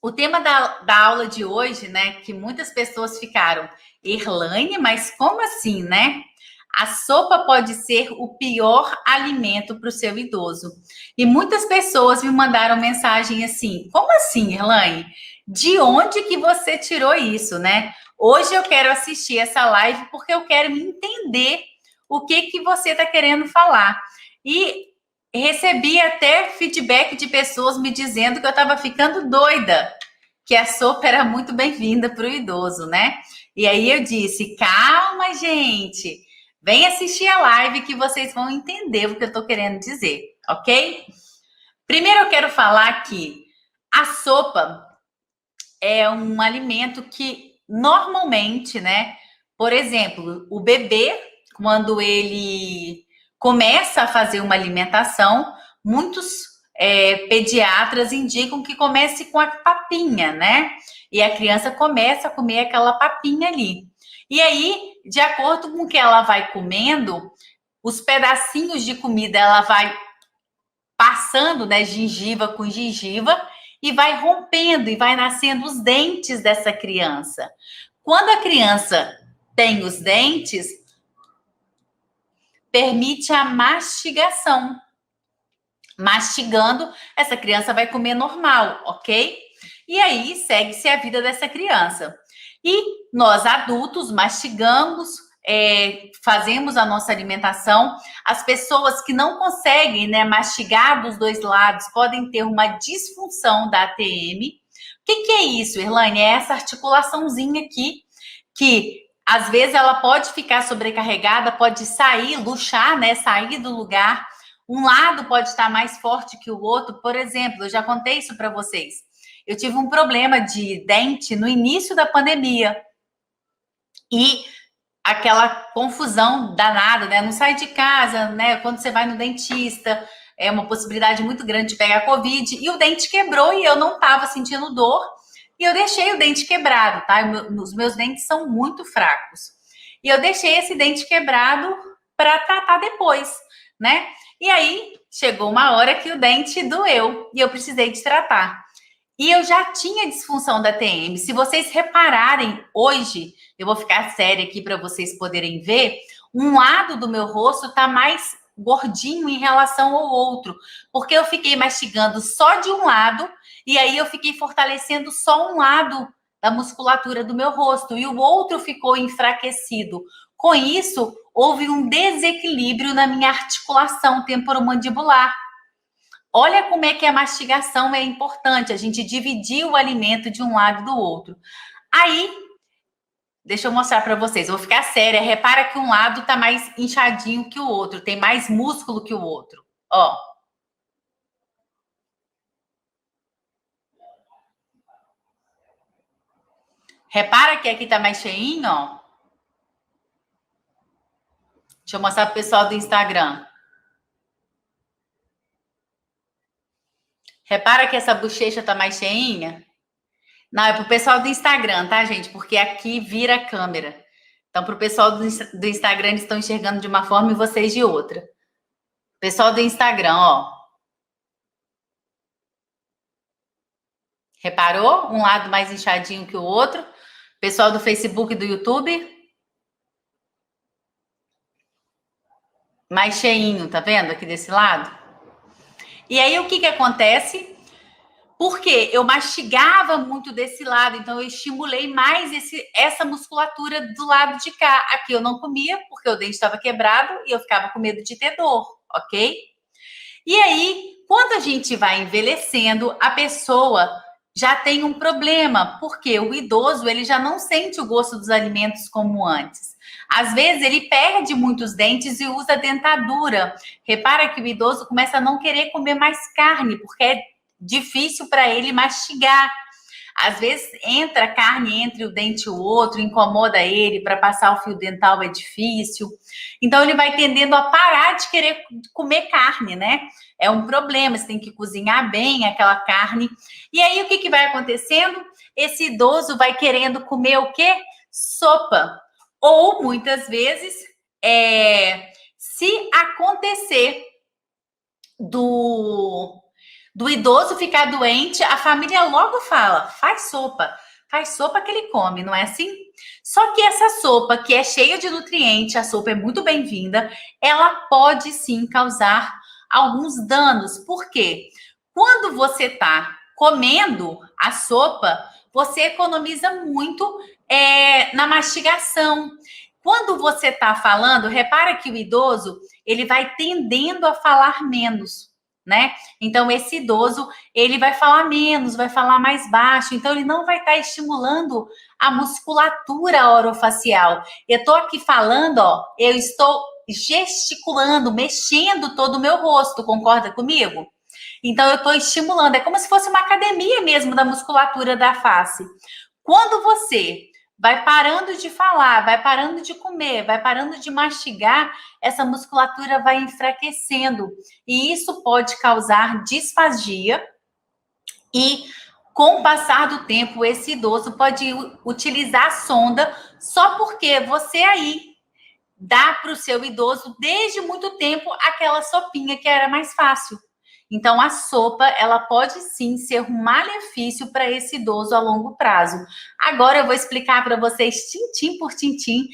O tema da aula de hoje, né, que muitas pessoas ficaram, Erlane, mas como assim, né? A sopa pode ser o pior alimento para o seu idoso. E muitas pessoas me mandaram mensagem assim: como assim, Erlane? De onde que você tirou isso, né? Hoje eu quero assistir essa live porque eu quero entender o que que você está querendo falar. E recebi até feedback de pessoas me dizendo que eu estava ficando doida, que a sopa era muito bem-vinda para o idoso, né? E aí eu disse: calma, gente, vem assistir a live que vocês vão entender o que eu estou querendo dizer, ok? Primeiro eu quero falar que a sopa é um alimento que normalmente, né? Por exemplo, o bebê, quando ele começa a fazer uma alimentação, muitos pediatras indicam que comece com a papinha, né? E a criança começa a comer aquela papinha ali. E aí, de acordo com o que ela vai comendo, os pedacinhos de comida ela vai passando, né, gengiva com gengiva, e vai rompendo e vai nascendo os dentes dessa criança. Quando a criança tem os dentes, permite a mastigação. Mastigando, essa criança vai comer normal, ok? E aí segue-se a vida dessa criança. E nós adultos mastigamos, fazemos a nossa alimentação. As pessoas que não conseguem, né, mastigar dos dois lados podem ter uma disfunção da ATM. O que é isso, Erlane? É essa articulaçãozinha aqui que às vezes ela pode ficar sobrecarregada, pode sair, luxar, né, sair do lugar. Um lado pode estar mais forte que o outro. Por exemplo, eu já contei isso para vocês. Eu tive um problema de dente no início da pandemia. E aquela confusão danada, né? Não sai de casa, né? Quando você vai no dentista, é uma possibilidade muito grande de pegar Covid. E o dente quebrou e eu não estava sentindo dor. E eu deixei o dente quebrado, tá? Os meus dentes são muito fracos. E eu deixei esse dente quebrado para tratar depois, né? E aí chegou uma hora que o dente doeu e eu precisei de tratar. E eu já tinha disfunção da TM. Se vocês repararem, hoje, eu vou ficar séria aqui para vocês poderem ver, um lado do meu rosto está mais gordinho em relação ao outro, porque eu fiquei mastigando só de um lado e aí eu fiquei fortalecendo só um lado da musculatura do meu rosto e o outro ficou enfraquecido. Com isso, houve um desequilíbrio na minha articulação temporomandibular. Olha como é que a mastigação é importante, a gente dividir o alimento de um lado e do outro. Aí, deixa eu mostrar para vocês, eu vou ficar séria, repara que um lado tá mais inchadinho que o outro, tem mais músculo que o outro, ó. Repara que aqui tá mais cheinho, ó. Deixa eu mostrar pro pessoal do Instagram. Repara que essa bochecha tá mais cheinha? Não, é pro pessoal do Instagram, tá, gente? Porque aqui vira a câmera. Então, pro pessoal do Instagram, eles estão enxergando de uma forma e vocês de outra. Pessoal do Instagram, ó. Reparou? Um lado mais inchadinho que o outro. Pessoal do Facebook e do YouTube. Mais cheinho, tá vendo aqui desse lado? E aí, o que acontece? Porque eu mastigava muito desse lado, então eu estimulei mais essa musculatura do lado de cá. Aqui eu não comia, porque o dente estava quebrado e eu ficava com medo de ter dor, ok? E aí, quando a gente vai envelhecendo, a pessoa já tem um problema, porque o idoso ele já não sente o gosto dos alimentos como antes. Às vezes ele perde muitos dentes e usa dentadura. Repara que o idoso começa a não querer comer mais carne, porque é difícil para ele mastigar. Às vezes entra carne entre o dente e o outro, incomoda ele, para passar o fio dental é difícil. Então ele vai tendendo a parar de querer comer carne, né? É um problema, você tem que cozinhar bem aquela carne. E aí o que vai acontecendo? Esse idoso vai querendo comer o quê? Sopa. Ou muitas vezes, se acontecer do idoso ficar doente, a família logo fala, faz sopa que ele come, não é assim? Só que essa sopa, que é cheia de nutrientes, a sopa é muito bem-vinda, ela pode sim causar alguns danos. Por quê? Quando você está comendo a sopa, você economiza muito na mastigação. Quando você está falando, repara que o idoso, ele vai tendendo a falar menos, né? Então, esse idoso, ele vai falar menos, vai falar mais baixo, então ele não vai estar estimulando a musculatura orofacial. Eu estou aqui falando, ó, eu estou gesticulando, mexendo todo o meu rosto, concorda comigo? Então, eu estou estimulando, é como se fosse uma academia mesmo da musculatura da face. Quando você vai parando de falar, vai parando de comer, vai parando de mastigar, essa musculatura vai enfraquecendo. E isso pode causar disfagia e, com o passar do tempo, esse idoso pode utilizar a sonda só porque você aí dá para o seu idoso, desde muito tempo, aquela sopinha que era mais fácil. Então, a sopa, ela pode sim ser um malefício para esse idoso a longo prazo. Agora eu vou explicar para vocês, tintim por tintim,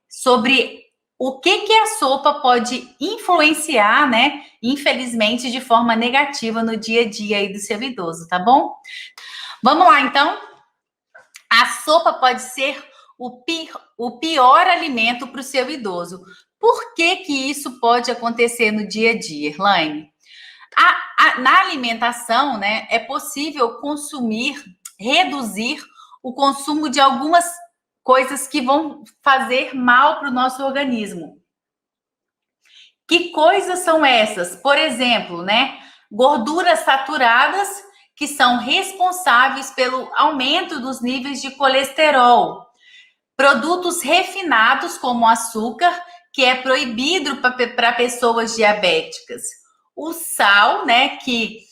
sobre o que a sopa pode influenciar, né? Infelizmente, de forma negativa no dia a dia aí do seu idoso, tá bom? Vamos lá, então? A sopa pode ser o pior alimento para o seu idoso. Por que isso pode acontecer no dia a dia, Elaine? Na alimentação, né, é possível reduzir o consumo de algumas coisas que vão fazer mal para o nosso organismo. Que coisas são essas? Por exemplo, né, gorduras saturadas, que são responsáveis pelo aumento dos níveis de colesterol. Produtos refinados, como açúcar, que é proibido para pessoas diabéticas. O sal, né, que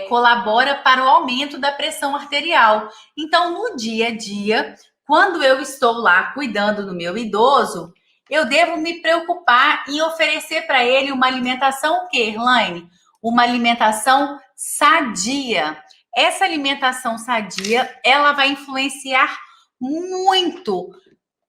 colabora para o aumento da pressão arterial. Então, no dia a dia, quando eu estou lá cuidando do meu idoso, eu devo me preocupar em oferecer para ele uma alimentação o quê, Elaine? Uma alimentação sadia. Essa alimentação sadia, ela vai influenciar muito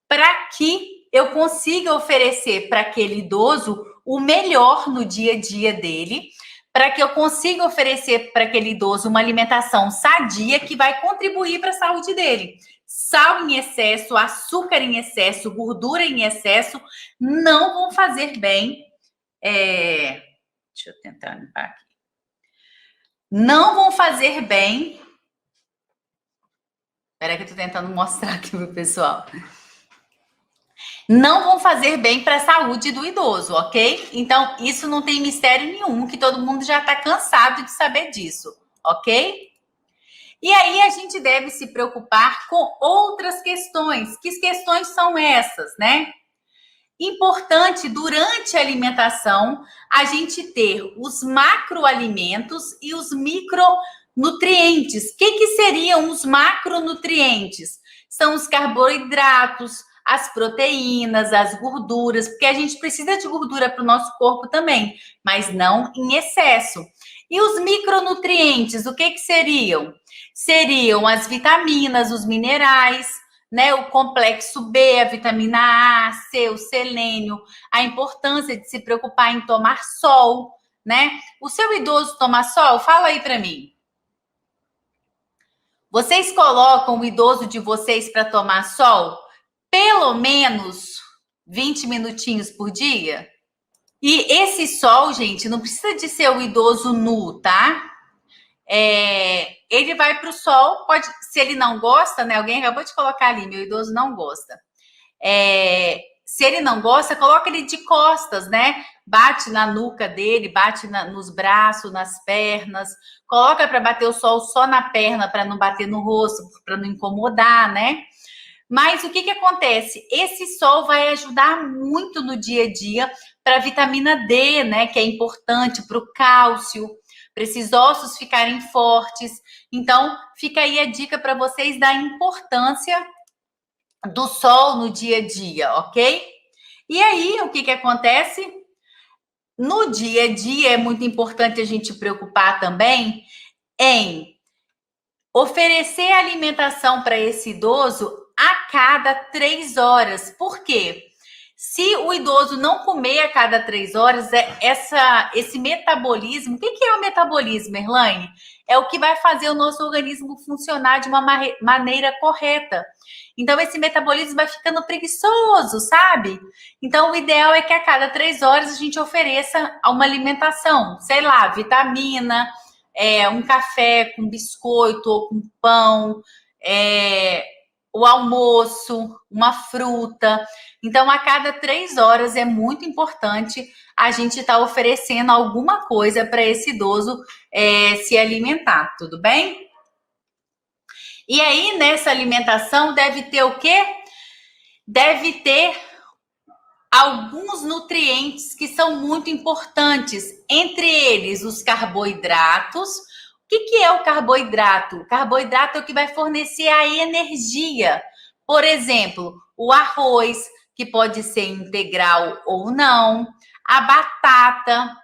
para que eu consiga oferecer para aquele idoso o melhor no dia a dia dele, para que eu consiga oferecer para aquele idoso uma alimentação sadia que vai contribuir para a saúde dele. Sal em excesso, açúcar em excesso, gordura em excesso não vão fazer bem. Deixa eu tentar limpar aqui. Não vão fazer bem. Espera que eu estou tentando mostrar aqui para o pessoal. Não vão fazer bem para a saúde do idoso, ok? Então, isso não tem mistério nenhum, que todo mundo já está cansado de saber disso, ok? E aí a gente deve se preocupar com outras questões. Que questões são essas, né? Importante, durante a alimentação, a gente ter os macroalimentos e os micronutrientes. O que seriam os macronutrientes? São os carboidratos, as proteínas, as gorduras, porque a gente precisa de gordura para o nosso corpo também, mas não em excesso. E os micronutrientes, o que seriam? Seriam as vitaminas, os minerais, né? O complexo B, a vitamina A, C, o selênio, a importância de se preocupar em tomar sol, né? O seu idoso toma sol? Fala aí para mim. Vocês colocam o idoso de vocês para tomar sol pelo menos 20 minutinhos por dia? E esse sol, gente, não precisa de ser o idoso nu, tá? Ele vai para o sol, pode, se ele não gosta, né? Alguém acabou de colocar ali, meu idoso não gosta. Se ele não gosta, coloca ele de costas, né? Bate na nuca dele, bate nos braços, nas pernas. Coloca para bater o sol só na perna, para não bater no rosto, para não incomodar, né? Mas o que acontece? Esse sol vai ajudar muito no dia a dia para a vitamina D, né? Que é importante para o cálcio, para esses ossos ficarem fortes. Então, fica aí a dica para vocês da importância do sol no dia a dia, ok? E aí, o que acontece? no dia a dia é muito importante a gente preocupar também em oferecer alimentação para esse idoso a cada 3 horas. Por quê? Se o idoso não comer a cada 3 horas, esse metabolismo, o que é o metabolismo, Erlaine? É o que vai fazer o nosso organismo funcionar de uma maneira correta. Então, esse metabolismo vai ficando preguiçoso, sabe? Então, o ideal é que a cada 3 horas a gente ofereça uma alimentação, sei lá, vitamina, um café com biscoito ou com pão, o almoço, uma fruta. Então, a cada 3 horas é muito importante a gente estar oferecendo alguma coisa para esse idoso se alimentar, tudo bem? E aí, nessa alimentação, deve ter o quê? Deve ter alguns nutrientes que são muito importantes, entre eles os carboidratos. O que é o carboidrato? O carboidrato é o que vai fornecer a energia. Por exemplo, o arroz, que pode ser integral ou não, a batata,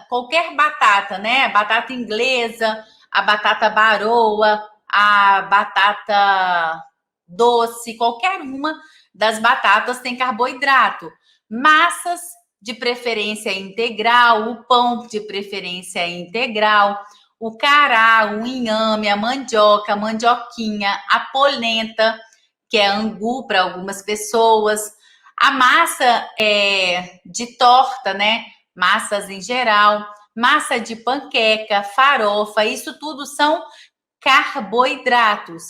qualquer batata, né? A batata inglesa, a batata baroa, a batata doce, qualquer uma das batatas tem carboidrato. Massas, de preferência integral, o pão, de preferência integral, o cará, o inhame, a mandioca, a mandioquinha, a polenta, que é angu para algumas pessoas, a massa de torta, né? Massas em geral, massa de panqueca, farofa, isso tudo são carboidratos.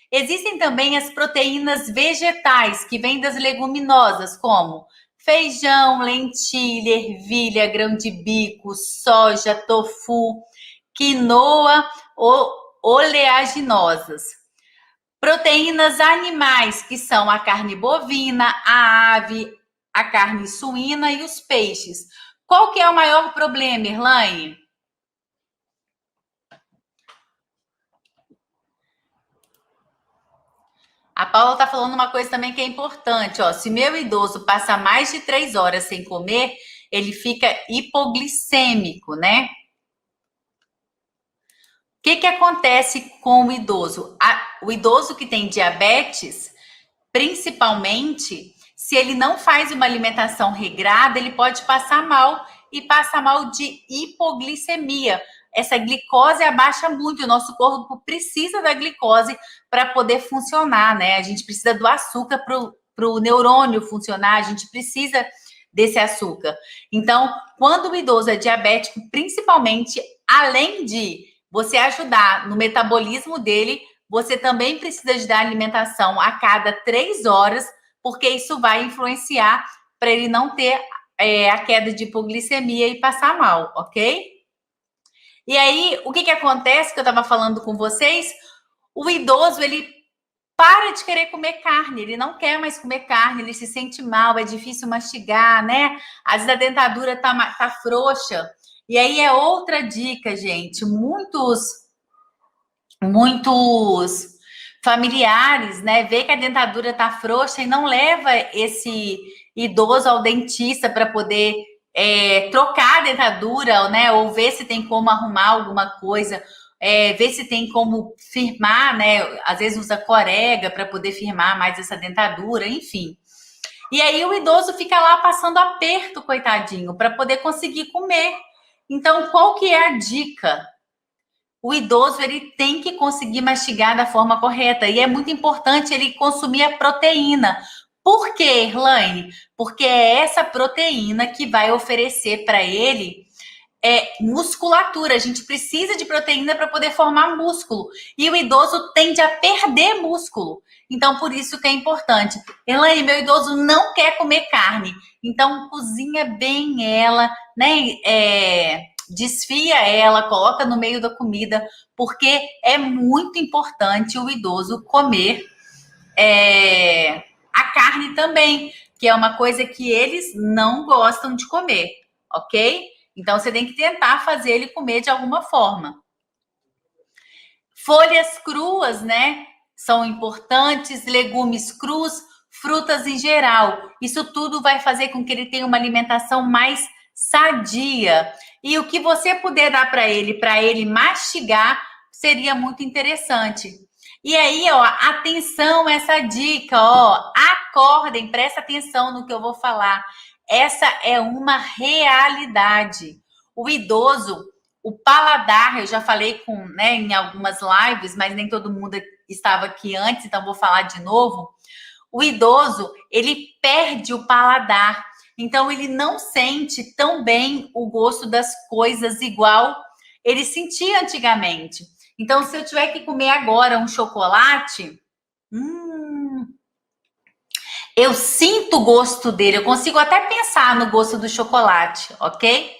Existem também as proteínas vegetais, que vêm das leguminosas, como feijão, lentilha, ervilha, grão de bico, soja, tofu, quinoa ou oleaginosas. Proteínas animais, que são a carne bovina, a ave, a carne suína e os peixes. Qual que é o maior problema, Erlaine? A Paula está falando uma coisa também que é importante, ó. Se meu idoso passa mais de 3 horas sem comer, ele fica hipoglicêmico, né? O que acontece com o idoso? O idoso que tem diabetes, principalmente, se ele não faz uma alimentação regrada, ele pode passar mal e passar mal de hipoglicemia. Essa glicose abaixa muito, o nosso corpo precisa da glicose para poder funcionar, né? A gente precisa do açúcar para o neurônio funcionar, a gente precisa desse açúcar. Então, quando o idoso é diabético, principalmente, além de você ajudar no metabolismo dele, você também precisa de dar alimentação a cada 3 horas, porque isso vai influenciar para ele não ter a queda de hipoglicemia e passar mal, ok? E aí, o que acontece que eu estava falando com vocês? O idoso, ele para de querer comer carne, ele não quer mais comer carne, ele se sente mal, é difícil mastigar, né? Às vezes a dentadura tá frouxa. E aí é outra dica, gente. Muitos familiares, né, vê que a dentadura tá frouxa e não leva esse idoso ao dentista para poder trocar a dentadura, né, ou ver se tem como arrumar alguma coisa, ver se tem como firmar, né, às vezes usa corega para poder firmar mais essa dentadura, enfim. E aí o idoso fica lá passando aperto, coitadinho, para poder conseguir comer. Então, qual que é a dica? O idoso, ele tem que conseguir mastigar da forma correta. E é muito importante ele consumir a proteína. Por quê, Erlaine? Porque é essa proteína que vai oferecer para ele musculatura. A gente precisa de proteína para poder formar músculo. E o idoso tende a perder músculo. Então, por isso que é importante. Erlaine, meu idoso não quer comer carne. Então, cozinha bem ela, né? Desfia ela, coloca no meio da comida, porque é muito importante o idoso comer a carne também, que é uma coisa que eles não gostam de comer, ok? Então, você tem que tentar fazer ele comer de alguma forma. Folhas cruas, né? São importantes, legumes crus, frutas em geral. Isso tudo vai fazer com que ele tenha uma alimentação mais sadia. E o que você puder dar para ele mastigar, seria muito interessante. E aí, ó, atenção essa dica, ó, acordem, presta atenção no que eu vou falar. Essa é uma realidade. O idoso, o paladar, eu já falei né, em algumas lives, mas nem todo mundo estava aqui antes, então vou falar de novo. O idoso, ele perde o paladar, então ele não sente tão bem o gosto das coisas igual ele sentia antigamente. Então, se eu tiver que comer agora um chocolate, eu sinto o gosto dele, eu consigo até pensar no gosto do chocolate, ok?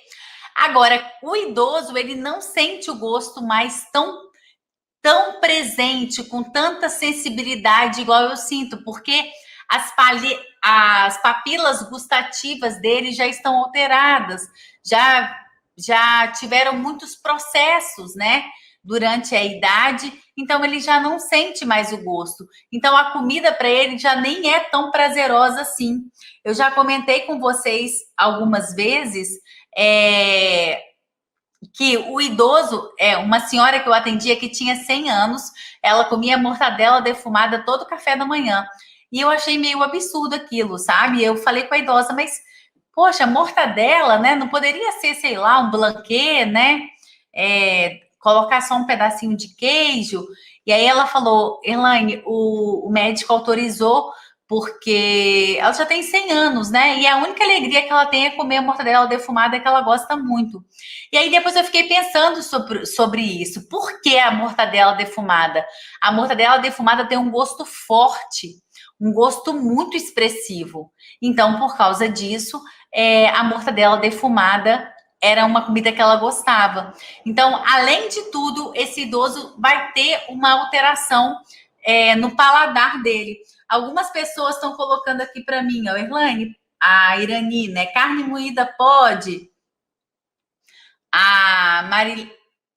Agora, o idoso, ele não sente o gosto mais tão presente, com tanta sensibilidade igual eu sinto, porque as papilas gustativas dele já estão alteradas, já tiveram muitos processos, né? Durante a idade, então ele já não sente mais o gosto. Então a comida para ele já nem é tão prazerosa assim. Eu já comentei com vocês algumas vezes que o idoso, uma senhora que eu atendia que tinha 100 anos, ela comia mortadela defumada todo café da manhã. E eu achei meio absurdo aquilo, sabe? Eu falei com a idosa, mas, poxa, mortadela, né? Não poderia ser, sei lá, um blanquê, né? Colocar só um pedacinho de queijo. E aí ela falou, Elaine, o médico autorizou porque ela já tem 100 anos, né? E a única alegria que ela tem é comer a mortadela defumada, que ela gosta muito. E aí depois eu fiquei pensando sobre isso. Por que a mortadela defumada? A mortadela defumada tem um gosto forte, um gosto muito expressivo. Então, por causa disso, a mortadela defumada era uma comida que ela gostava. Então, além de tudo, esse idoso vai ter uma alteração no paladar dele. Algumas pessoas estão colocando aqui para mim, ó, Irlane, a Irani, né? Carne moída pode. A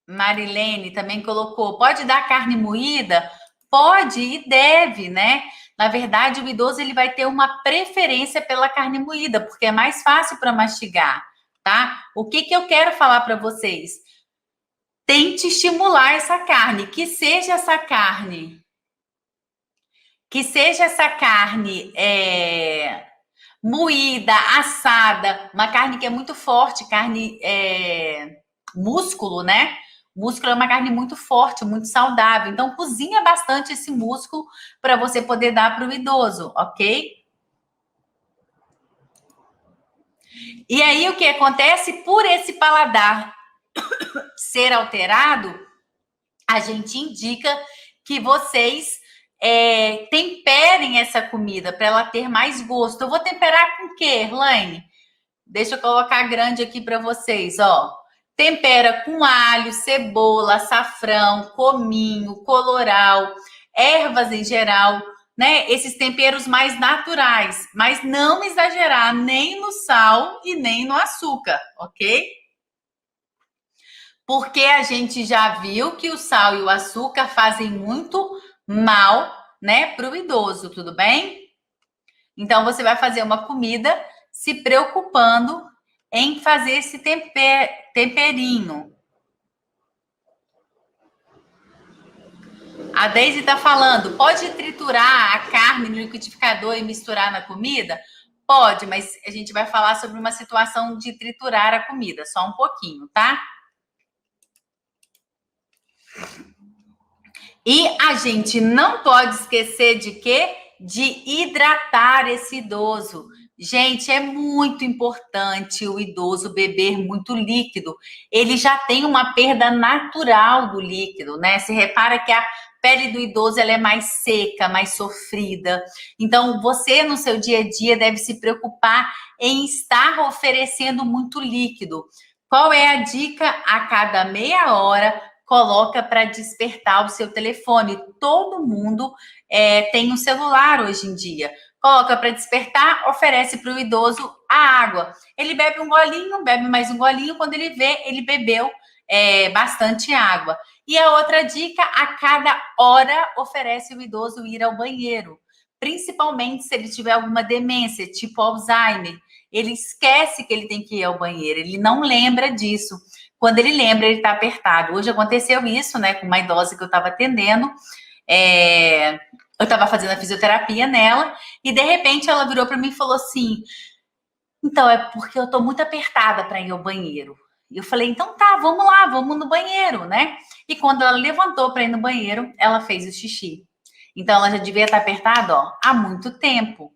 Marilene também colocou, pode dar carne moída? Pode e deve, né? Na verdade, o idoso ele vai ter uma preferência pela carne moída, porque é mais fácil para mastigar, tá? O que eu quero falar para vocês? Tente estimular essa carne, que seja essa carne moída, assada, uma carne que é muito forte, músculo, né? Músculo é uma carne muito forte, muito saudável. Então, cozinha bastante esse músculo para você poder dar para o idoso, ok? E aí, o que acontece? Por esse paladar ser alterado, a gente indica que vocês temperem essa comida para ela ter mais gosto. Eu vou temperar com o quê, Erlaine? Deixa eu colocar grande aqui para vocês, ó. Tempera com alho, cebola, açafrão, cominho, coloral, ervas em geral, né? Esses temperos mais naturais, mas não exagerar nem no sal e nem no açúcar, ok? Porque a gente já viu que o sal e o açúcar fazem muito mal, né, para o idoso, tudo bem? Então você vai fazer uma comida se preocupando em fazer esse temperinho. A Deise está falando, pode triturar a carne no liquidificador e misturar na comida? Pode, mas a gente vai falar sobre uma situação de triturar a comida, só um pouquinho, tá? E a gente não pode esquecer de quê? De hidratar esse idoso. Gente, é muito importante o idoso beber muito líquido. Ele já tem uma perda natural do líquido, né? Você repara que a pele do idoso ela é mais seca, mais sofrida. Então, você no seu dia a dia deve se preocupar em estar oferecendo muito líquido. Qual é a dica? A cada meia hora, coloca para despertar o seu telefone. Todo mundo tem um celular hoje em dia. Coloca para despertar, oferece para o idoso a água. Ele bebe um golinho, bebe mais um golinho. Quando ele vê, ele bebeu bastante água. E a outra dica, a cada hora oferece o idoso ir ao banheiro. Principalmente se ele tiver alguma demência, tipo Alzheimer. ele esquece que ele tem que ir ao banheiro, ele não lembra disso. Quando ele lembra, ele está apertado. Hoje aconteceu isso, né, com uma idosa que eu estava atendendo. Eu estava fazendo a fisioterapia nela e de repente ela virou para mim e falou assim: então é porque eu estou muito apertada para ir ao banheiro. E eu falei: então tá, vamos lá, vamos no banheiro, né? E quando ela levantou para ir no banheiro, ela fez o xixi. Então ela já devia estar apertada, ó, há muito tempo.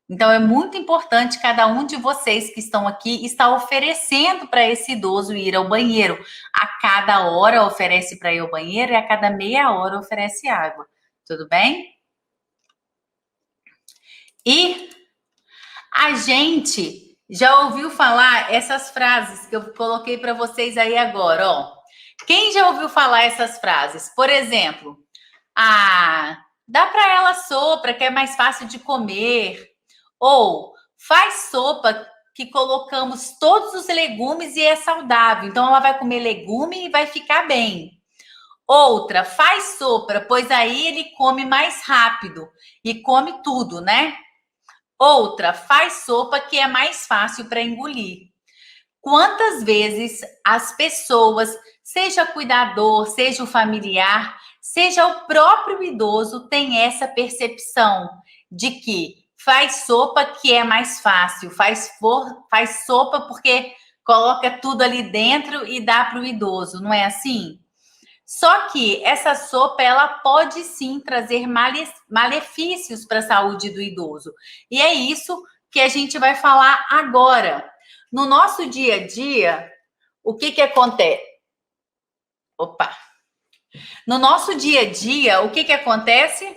Então é muito importante cada um de vocês que estão aqui estar oferecendo para esse idoso ir ao banheiro. A cada hora oferece para ir ao banheiro e a cada meia hora oferece água. Tudo bem? E a gente já ouviu falar essas frases que eu coloquei para vocês aí agora, ó. Quem já ouviu falar essas frases? Por exemplo, dá para ela sopa, que é mais fácil de comer. Ou faz sopa que colocamos todos os legumes e é saudável. Então ela vai comer legume e vai ficar bem. Outra, faz sopa, pois aí ele come mais rápido e come tudo, né? Outra, faz sopa que é mais fácil para engolir. Quantas vezes as pessoas, seja cuidador, seja o familiar, seja o próprio idoso, tem essa percepção de que faz sopa que é mais fácil, faz sopa porque coloca tudo ali dentro e dá para o idoso, não é assim? Só que essa sopa, ela pode sim trazer malefícios para a saúde do idoso. E é isso que a gente vai falar agora. No nosso dia a dia, o que acontece? Opa! No nosso dia a dia, o que acontece?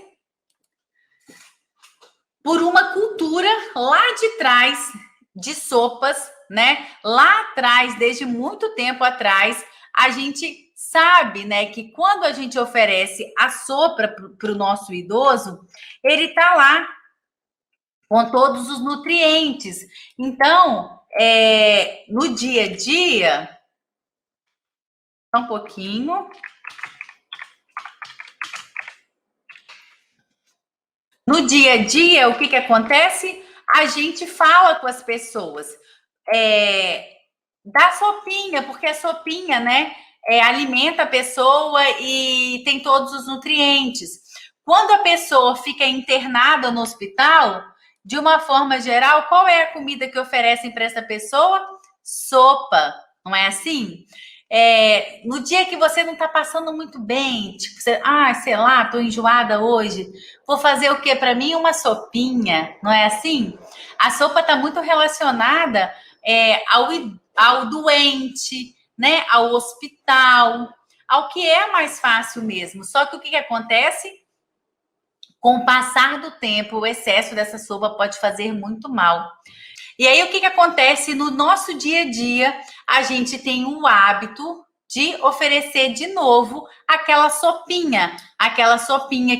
Por uma cultura lá de trás de sopas, né? Lá atrás, desde muito tempo atrás, a gente sabe, né, que quando a gente oferece a sopa para o nosso idoso, ele tá lá com todos os nutrientes. Então, no dia a dia, um pouquinho. No dia a dia, o que acontece? A gente fala com as pessoas da sopinha, porque a sopinha, né, alimenta a pessoa e tem todos os nutrientes. Quando a pessoa fica internada no hospital, de uma forma geral, qual é a comida que oferecem para essa pessoa? Sopa, não é assim? No dia que você não está passando muito bem, tipo, sei lá, estou enjoada hoje, vou fazer o que para mim? Uma sopinha, não é assim? A sopa está muito relacionada ao doente, né? Ao hospital, ao que é mais fácil mesmo. Só que o que acontece? Com o passar do tempo, o excesso dessa sopa pode fazer muito mal. E aí, o que acontece no nosso dia a dia? A gente tem o hábito de oferecer de novo aquela sopinha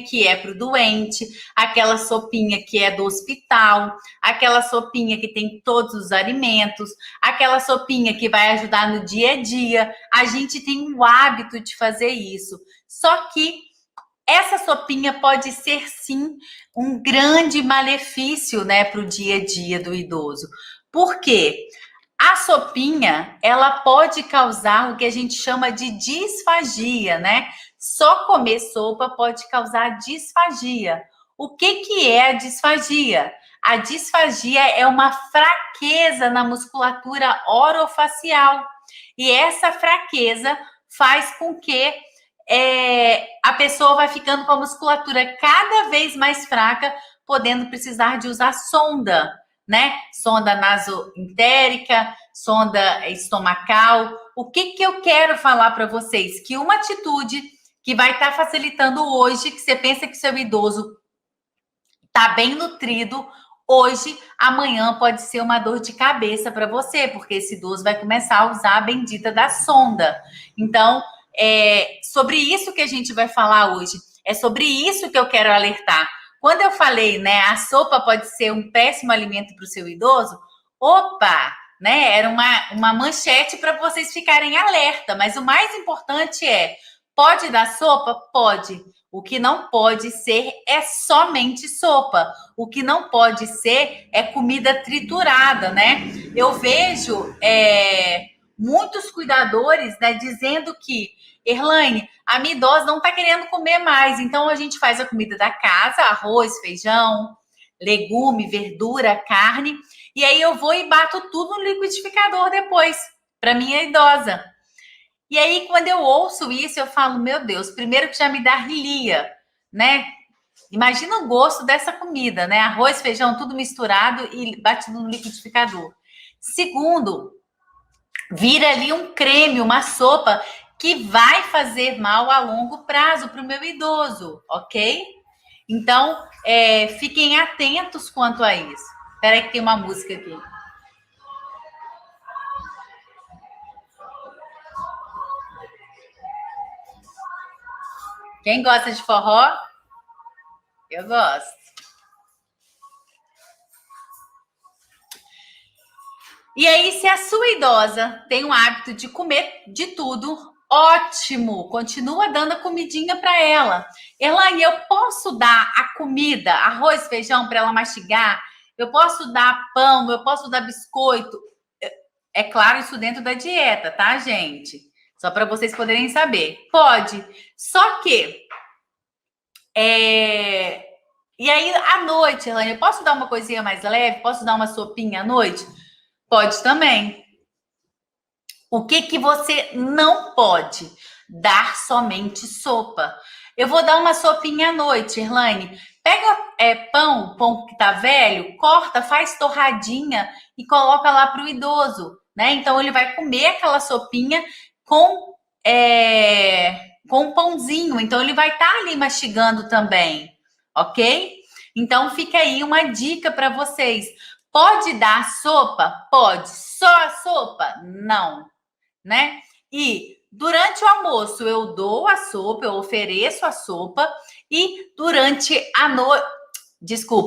que é para o doente, aquela sopinha que é do hospital, aquela sopinha que tem todos os alimentos, aquela sopinha que vai ajudar no dia a dia. A gente tem o hábito de fazer isso. Só que essa sopinha pode ser, sim, um grande malefício, né, para o dia a dia do idoso. Por quê? A sopinha, ela pode causar o que a gente chama de disfagia, né? Só comer sopa pode causar disfagia. O que é a disfagia? A disfagia é uma fraqueza na musculatura orofacial. E essa fraqueza faz com que a pessoa vai ficando com a musculatura cada vez mais fraca, podendo precisar de usar sonda, né? Sonda nasoentérica, sonda estomacal. O que eu quero falar para vocês? Que uma atitude que vai estar facilitando hoje, que você pensa que seu idoso está bem nutrido, hoje, amanhã pode ser uma dor de cabeça para você, porque esse idoso vai começar a usar a bendita da sonda. Então, sobre isso que a gente vai falar hoje. É sobre isso que eu quero alertar. Quando eu falei, né, a sopa pode ser um péssimo alimento para o seu idoso, opa, né, era uma manchete para vocês ficarem alerta, mas o mais importante Pode dar sopa? Pode. O que não pode ser é somente sopa. O que não pode ser é comida triturada, né? Eu vejo muitos cuidadores, né, dizendo que, Erlaine, a minha idosa não está querendo comer mais, então a gente faz a comida da casa, arroz, feijão, legume, verdura, carne, e aí eu vou e bato tudo no liquidificador depois, para minha idosa. E aí, quando eu ouço isso, eu falo, meu Deus, primeiro que já me dá arrelia, né? Imagina o gosto dessa comida, né? Arroz, feijão, tudo misturado e batido no liquidificador. Segundo, vira ali um creme, uma sopa que vai fazer mal a longo prazo para o meu idoso, ok? Então, fiquem atentos quanto a isso. Espera aí que tem uma música aqui. Quem gosta de forró? Eu gosto. E aí, se a sua idosa tem o hábito de comer de tudo, ótimo, continua dando a comidinha para ela. Elaine, eu posso dar a comida, arroz, feijão para ela mastigar? Eu posso dar pão, eu posso dar biscoito? É claro, isso dentro da dieta, tá, gente? Só para vocês poderem saber. Pode. Só que e aí, à noite, Elaine, eu posso dar uma coisinha mais leve? Posso dar uma sopinha à noite? Pode também. O que você não pode? Dar somente sopa. Eu vou dar uma sopinha à noite, Irlane. Pega pão que tá velho, corta, faz torradinha e coloca lá para o idoso, né? Então ele vai comer aquela sopinha com pãozinho. Então ele vai estar ali mastigando também, ok? Então fica aí uma dica para vocês. Pode dar sopa? Pode. Só a sopa? Não, né? E durante o almoço eu dou a sopa, eu ofereço a sopa e durante a noite,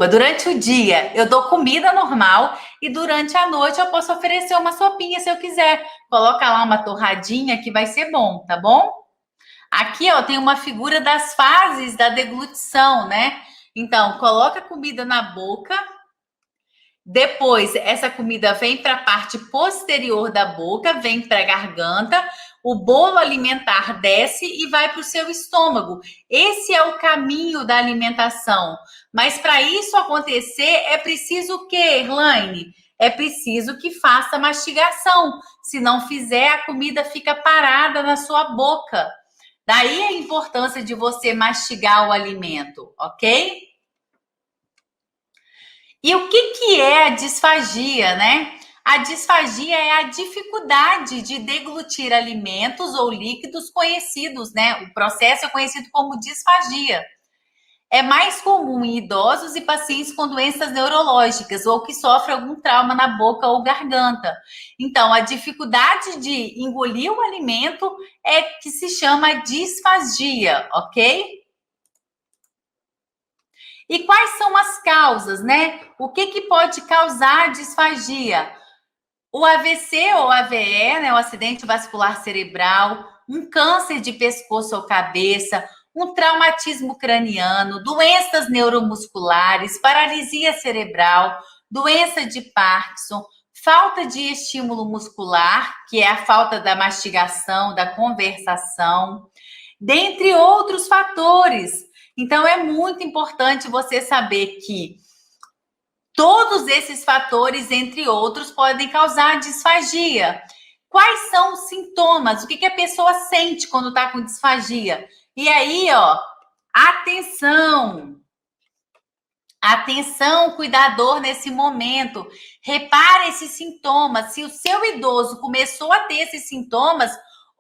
durante o dia eu dou comida normal e durante a noite eu posso oferecer uma sopinha se eu quiser. Coloca lá uma torradinha que vai ser bom, tá bom? Aqui, ó, tem uma figura das fases da deglutição, né? Então, coloca a comida na boca. Depois, essa comida vem para a parte posterior da boca, vem para a garganta, o bolo alimentar desce e vai para o seu estômago. Esse é o caminho da alimentação. Mas para isso acontecer, é preciso o quê, Erlaine? É preciso que faça mastigação. Se não fizer, a comida fica parada na sua boca. Daí a importância de você mastigar o alimento, ok? E o que é a disfagia, né? A disfagia é a dificuldade de deglutir alimentos ou líquidos conhecidos, né? O processo é conhecido como disfagia. É mais comum em idosos e pacientes com doenças neurológicas ou que sofrem algum trauma na boca ou garganta. Então, a dificuldade de engolir o alimento é que se chama disfagia, ok? E quais são as causas, né? O que pode causar disfagia? O AVC ou AVE, né? O acidente vascular cerebral, um câncer de pescoço ou cabeça, um traumatismo craniano, doenças neuromusculares, paralisia cerebral, doença de Parkinson, falta de estímulo muscular, que é a falta da mastigação, da conversação, dentre outros fatores. Então, é muito importante você saber que todos esses fatores, entre outros, podem causar disfagia. Quais são os sintomas? O que a pessoa sente quando está com disfagia? E aí, ó, atenção! Atenção, cuidador, nesse momento. Repare esses sintomas. Se o seu idoso começou a ter esses sintomas,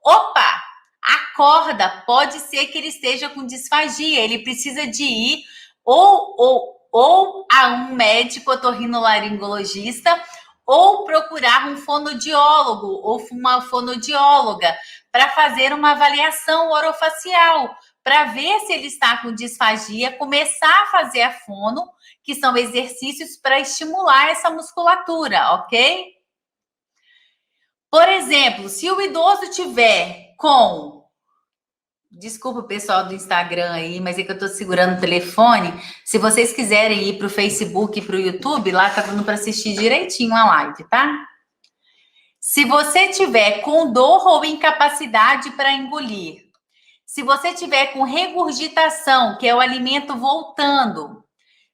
opa! Acorda, pode ser que ele esteja com disfagia, ele precisa de ir ou a um médico otorrinolaringologista ou procurar um fonoaudiólogo ou uma fonoaudióloga para fazer uma avaliação orofacial, para ver se ele está com disfagia, começar a fazer a fono, que são exercícios para estimular essa musculatura, ok? Por exemplo, se o idoso tiver com Desculpa o pessoal do Instagram aí, mas é que eu tô segurando o telefone. Se vocês quiserem ir para o Facebook e para o YouTube, lá tá dando para assistir direitinho a live, tá? Se você tiver com dor ou incapacidade para engolir, se você tiver com regurgitação, que é o alimento voltando,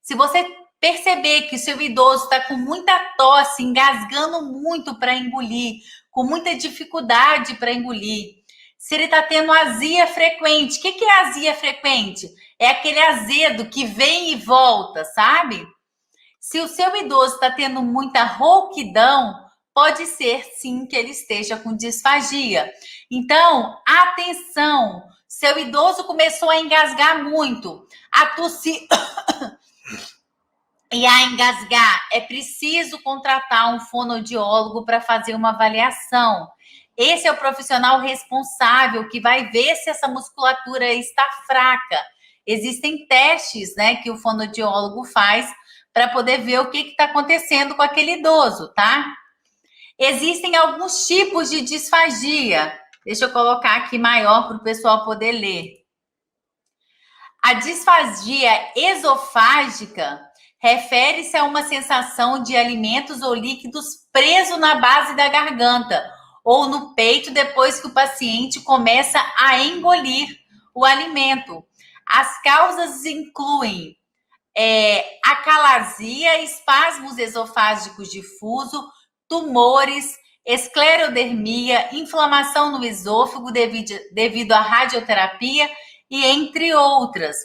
se você perceber que o seu idoso está com muita tosse, engasgando muito para engolir, com muita dificuldade para engolir, se ele está tendo azia frequente. O que é azia frequente? É aquele azedo que vem e volta, sabe? Se o seu idoso está tendo muita rouquidão, pode ser sim que ele esteja com disfagia. Então, atenção! Seu idoso começou a engasgar muito, a tossir e a engasgar. É preciso contratar um fonoaudiólogo para fazer uma avaliação. Esse é o profissional responsável que vai ver se essa musculatura está fraca. Existem testes, né, que o fonoaudiólogo faz para poder ver o que está acontecendo com aquele idoso, tá? Existem alguns tipos de disfagia. Deixa eu colocar aqui maior para o pessoal poder ler. A disfagia esofágica refere-se a uma sensação de alimentos ou líquidos preso na base da garganta ou no peito depois que o paciente começa a engolir o alimento. As causas incluem acalasia, espasmos esofágicos difuso, tumores, esclerodermia, inflamação no esôfago devido à radioterapia e entre outras.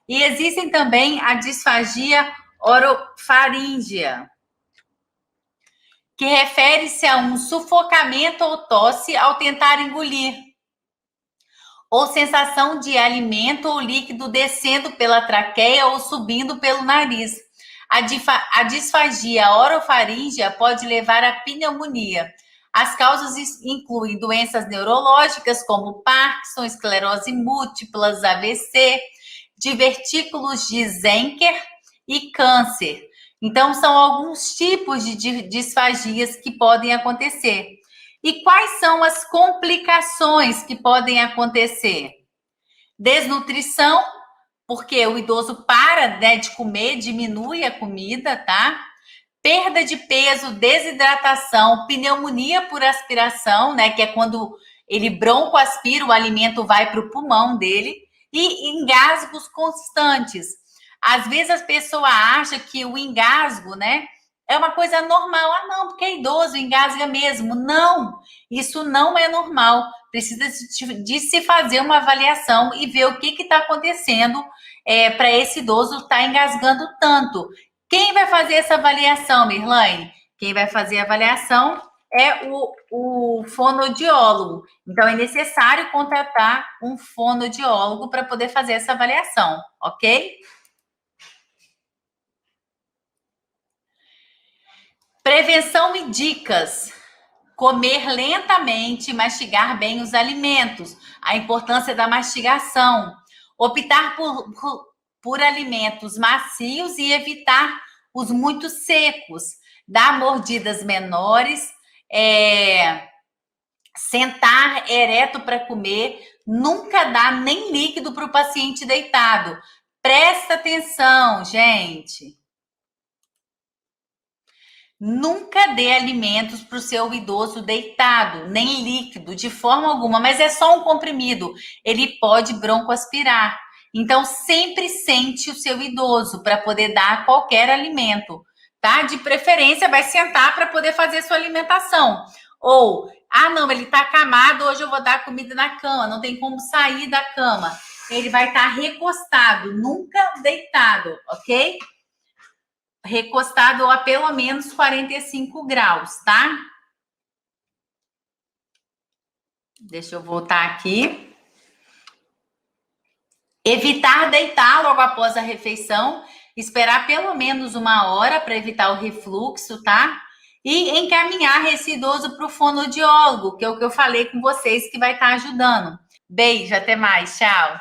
E existem também a disfagia orofaríngea, que refere-se a um sufocamento ou tosse ao tentar engolir, ou sensação de alimento ou líquido descendo pela traqueia ou subindo pelo nariz. A disfagia orofaríngea pode levar à pneumonia. As causas incluem doenças neurológicas como Parkinson, esclerose múltiplas, AVC, divertículos de Zenker e câncer. Então, são alguns tipos de disfagias que podem acontecer. E quais são as complicações que podem acontecer? Desnutrição, porque o idoso para, né, de comer, diminui a comida, tá? Perda de peso, desidratação, pneumonia por aspiração, né, que é quando ele broncoaspira, o alimento vai para o pulmão dele, e engasgos constantes. Às vezes a pessoa acha que o engasgo, né, é uma coisa normal. Ah, não, porque é idoso, engasga mesmo. Não, isso não é normal. Precisa de se fazer uma avaliação e ver o que está acontecendo para esse idoso estar engasgando tanto. Quem vai fazer essa avaliação, Mirlaine? Quem vai fazer a avaliação é o fonoaudiólogo. Então, é necessário contratar um fonoaudiólogo para poder fazer essa avaliação, ok? Prevenção e dicas. Comer lentamente, mastigar bem os alimentos. A importância da mastigação. Optar por alimentos macios e evitar os muito secos. Dar mordidas menores. Sentar ereto para comer. Nunca dar nem líquido para o paciente deitado. Presta atenção, gente. Nunca dê alimentos para o seu idoso deitado, nem líquido, de forma alguma, mas é só um comprimido. Ele pode broncoaspirar. Então, sempre sente o seu idoso para poder dar qualquer alimento, tá? De preferência, vai sentar para poder fazer sua alimentação. Ou, não, ele está acamado, hoje eu vou dar comida na cama, não tem como sair da cama. Ele vai estar recostado, nunca deitado, ok? Recostado a pelo menos 45 graus, tá? Deixa eu voltar aqui. Evitar deitar logo após a refeição, esperar pelo menos 1 hora para evitar o refluxo, tá? E encaminhar esse idoso para o fonoaudiólogo, que é o que eu falei com vocês que vai estar ajudando. Beijo, até mais, tchau.